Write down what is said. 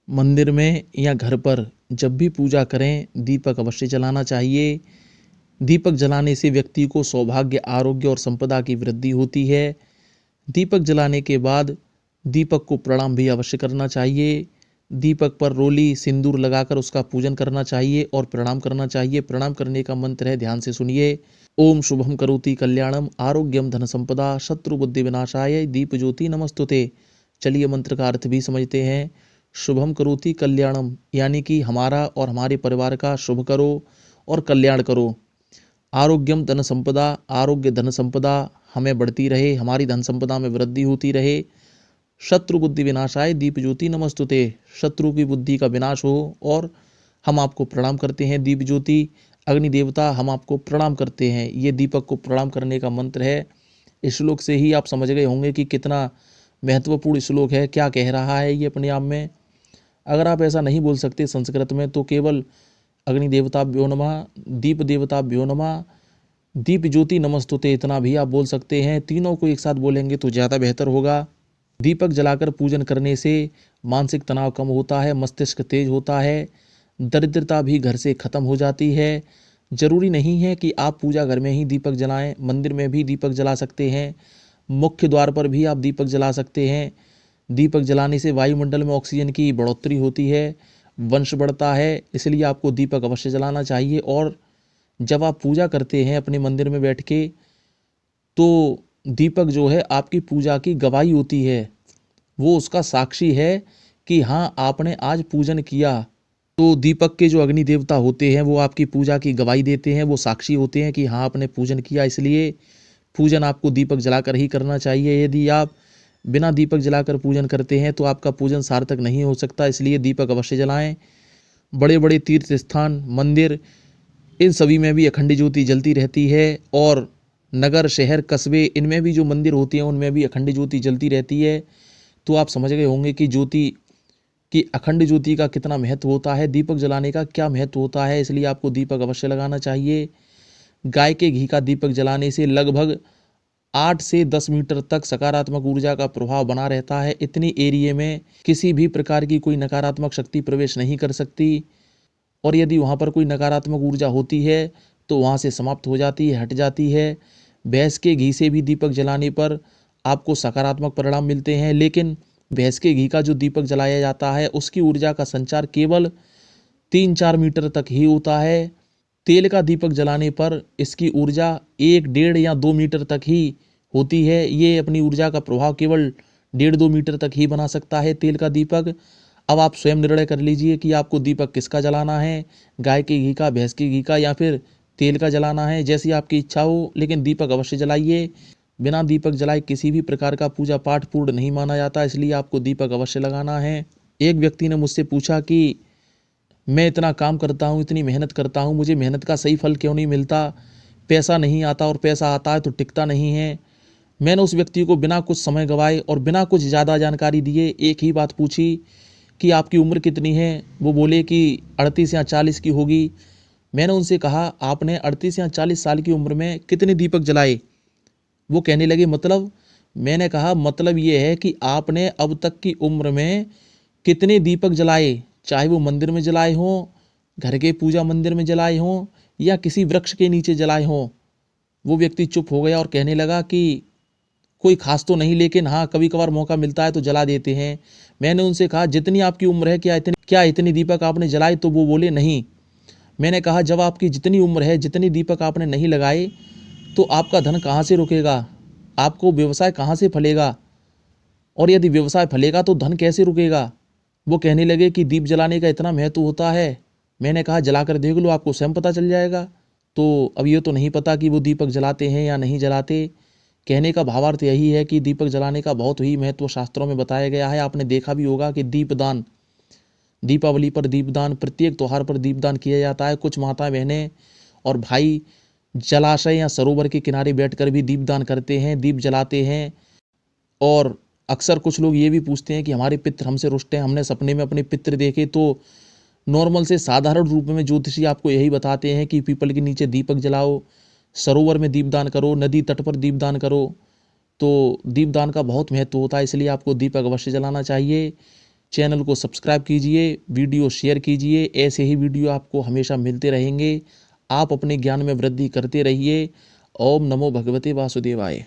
मंदिर में या घर पर जब भी पूजा करें दीपक अवश्य जलाना चाहिए। दीपक जलाने से व्यक्ति को सौभाग्य, आरोग्य और संपदा की वृद्धि होती है। दीपक जलाने के बाद दीपक को प्रणाम भी अवश्य करना चाहिए। दीपक पर रोली सिंदूर लगाकर उसका पूजन करना चाहिए और प्रणाम करना चाहिए। प्रणाम करने का मंत्र है, ध्यान से सुनिए। ओम शुभम करोति कल्याणम आरोग्यम धन संपदा शत्रु बुद्धि विनाशाय दीप ज्योति नमस्तुते। चलिए मंत्र का अर्थ भी समझते हैं। शुभम करोति कल्याणम यानी कि हमारा और हमारे परिवार का शुभ करो और कल्याण करो। आरोग्यम धन संपदा, आरोग्य धन संपदा हमें बढ़ती रहे, हमारी धन संपदा में वृद्धि होती रहे। शत्रु बुद्धि विनाशाय दीप ज्योति नमस्तुते, शत्रु की बुद्धि का विनाश हो और हम आपको प्रणाम करते हैं। दीप ज्योति अग्नि देवता हम आपको प्रणाम करते हैं। ये दीपक को प्रणाम करने का मंत्र है। इस श्लोक से ही आप समझ गए होंगे कि कितना महत्वपूर्ण श्लोक है, क्या कह रहा है ये अपने आप में। अगर आप ऐसा नहीं बोल सकते संस्कृत में तो केवल अग्नि देवताभ्यो नमः, दीप देवताभ्यो नमः, दीप ज्योति नमस्तुते इतना भी आप बोल सकते हैं। तीनों को एक साथ बोलेंगे तो ज़्यादा बेहतर होगा। दीपक जलाकर पूजन करने से मानसिक तनाव कम होता है, मस्तिष्क तेज होता है, दरिद्रता भी घर से खत्म हो जाती है। जरूरी नहीं है कि आप पूजा घर में ही दीपक जलाएं, मंदिर में भी दीपक जला सकते हैं, मुख्य द्वार पर भी आप दीपक जला सकते हैं। दीपक जलाने से वायुमंडल में ऑक्सीजन की बढ़ोतरी होती है, वंश बढ़ता है, इसलिए आपको दीपक अवश्य जलाना चाहिए। और जब आप पूजा करते हैं अपने मंदिर में बैठ के तो दीपक जो है आपकी पूजा की गवाही होती है, वो उसका साक्षी है कि हाँ आपने आज पूजन किया। तो दीपक के जो अग्नि देवता होते हैं वो आपकी पूजा की गवाही देते हैं, वो साक्षी होते हैं कि हाँ आपने पूजन किया। इसलिए पूजन आपको दीपक जलाकर ही करना चाहिए। यदि आप बिना दीपक जलाकर पूजन करते हैं तो आपका पूजन सार्थक नहीं हो सकता, इसलिए दीपक अवश्य जलाएं। बड़े बड़े तीर्थ स्थान, मंदिर, इन सभी में भी अखंड ज्योति जलती रहती है और नगर, शहर, कस्बे इनमें भी जो मंदिर होते हैं उनमें भी अखंड ज्योति जलती रहती है। तो आप समझ गए होंगे कि ज्योति कि अखंड ज्योति का कितना महत्व होता है, दीपक जलाने का क्या महत्व होता है। इसलिए आपको दीपक अवश्य लगाना चाहिए। गाय के घी का दीपक जलाने से लगभग 8 से 10 मीटर तक सकारात्मक ऊर्जा का प्रभाव बना रहता है। इतनी एरिया में किसी भी प्रकार की कोई नकारात्मक शक्ति प्रवेश नहीं कर सकती और यदि वहाँ पर कोई नकारात्मक ऊर्जा होती है तो वहाँ से समाप्त हो जाती है, हट जाती है। भैंस के घी से भी दीपक जलाने पर आपको सकारात्मक परिणाम मिलते हैं, लेकिन भैंस के घी का जो दीपक जलाया जाता है उसकी ऊर्जा का संचार केवल 3-4 मीटर तक ही होता है। तेल का दीपक जलाने पर इसकी ऊर्जा 1, 1.5 या 2 मीटर तक ही होती है। ये अपनी ऊर्जा का प्रभाव केवल 1.5-2 मीटर तक ही बना सकता है तेल का दीपक। अब आप स्वयं निर्णय कर लीजिए कि आपको दीपक किसका जलाना है, गाय के घी का, भैंस के घी का या फिर तेल का जलाना है, जैसी आपकी इच्छा हो। लेकिन दीपक अवश्य जलाइए। बिना दीपक जलाए किसी भी प्रकार का पूजा पाठ पूर्ण नहीं माना जाता, इसलिए आपको दीपक अवश्य लगाना है। एक व्यक्ति ने मुझसे पूछा कि मैं इतना काम करता हूँ, इतनी मेहनत करता हूँ, मुझे मेहनत का सही फल क्यों नहीं मिलता, पैसा नहीं आता और पैसा आता है तो टिकता नहीं है। मैंने उस व्यक्ति को बिना कुछ समय गवाए और बिना कुछ ज़्यादा जानकारी दिए एक ही बात पूछी कि आपकी उम्र कितनी है। वो बोले कि 38 या 40 की होगी। मैंने उनसे कहा आपने 38 या 40 साल की उम्र में कितने दीपक जलाए। वो कहने लगे मतलब। मैंने कहा मतलब ये है कि आपने अब तक की उम्र में कितने दीपक जलाए, चाहे वो मंदिर में जलाए हों, घर के पूजा मंदिर में जलाए हों या किसी वृक्ष के नीचे जलाए हों। वो व्यक्ति चुप हो गया और कहने लगा कि कोई खास तो नहीं, लेकिन हाँ कभी कभार मौका मिलता है तो जला देते हैं। मैंने उनसे कहा जितनी आपकी उम्र है क्या इतनी दीपक आपने जलाए, तो वो बोले नहीं। मैंने कहा जब आपकी जितनी उम्र है, जितनी दीपक आपने नहीं लगाए तो आपका धन कहाँ से रुकेगा, आपको व्यवसाय कहाँ से फलेगा, और यदि व्यवसाय फलेगा तो धन कैसे रुकेगा। वो कहने लगे कि दीप जलाने का इतना महत्व होता है। मैंने कहा जलाकर देख लो, आपको स्वयं पता चल जाएगा। तो अब ये तो नहीं पता कि वो दीपक जलाते हैं या नहीं जलाते। कहने का भावार्थ यही है कि दीपक जलाने का बहुत ही महत्व शास्त्रों में बताया गया है। आपने देखा भी होगा कि दीपदान, दीपावली पर दीपदान, प्रत्येक त्यौहार पर दीपदान किया जाता है। कुछ माता बहनें और भाई जलाशय या सरोवर के किनारे बैठकर भी दीपदान करते हैं, दीप जलाते हैं। और अक्सर कुछ लोग ये भी पूछते हैं कि हमारे पितृ हमसे रुष्ट हैं, हमने सपने में अपने पितृ देखे। तो नॉर्मल से साधारण रूप में ज्योतिषी आपको यही बताते हैं कि पीपल के नीचे दीपक जलाओ, सरोवर में दीपदान करो, नदी तट पर दीपदान करो। तो दीपदान का बहुत महत्व होता है, इसलिए आपको दीपक अवश्य जलाना चाहिए। चैनल को सब्सक्राइब कीजिए, वीडियो शेयर कीजिए। ऐसे ही वीडियो आपको हमेशा मिलते रहेंगे। आप अपने ज्ञान में वृद्धि करते रहिए। ओम नमो भगवते वासुदेवाय।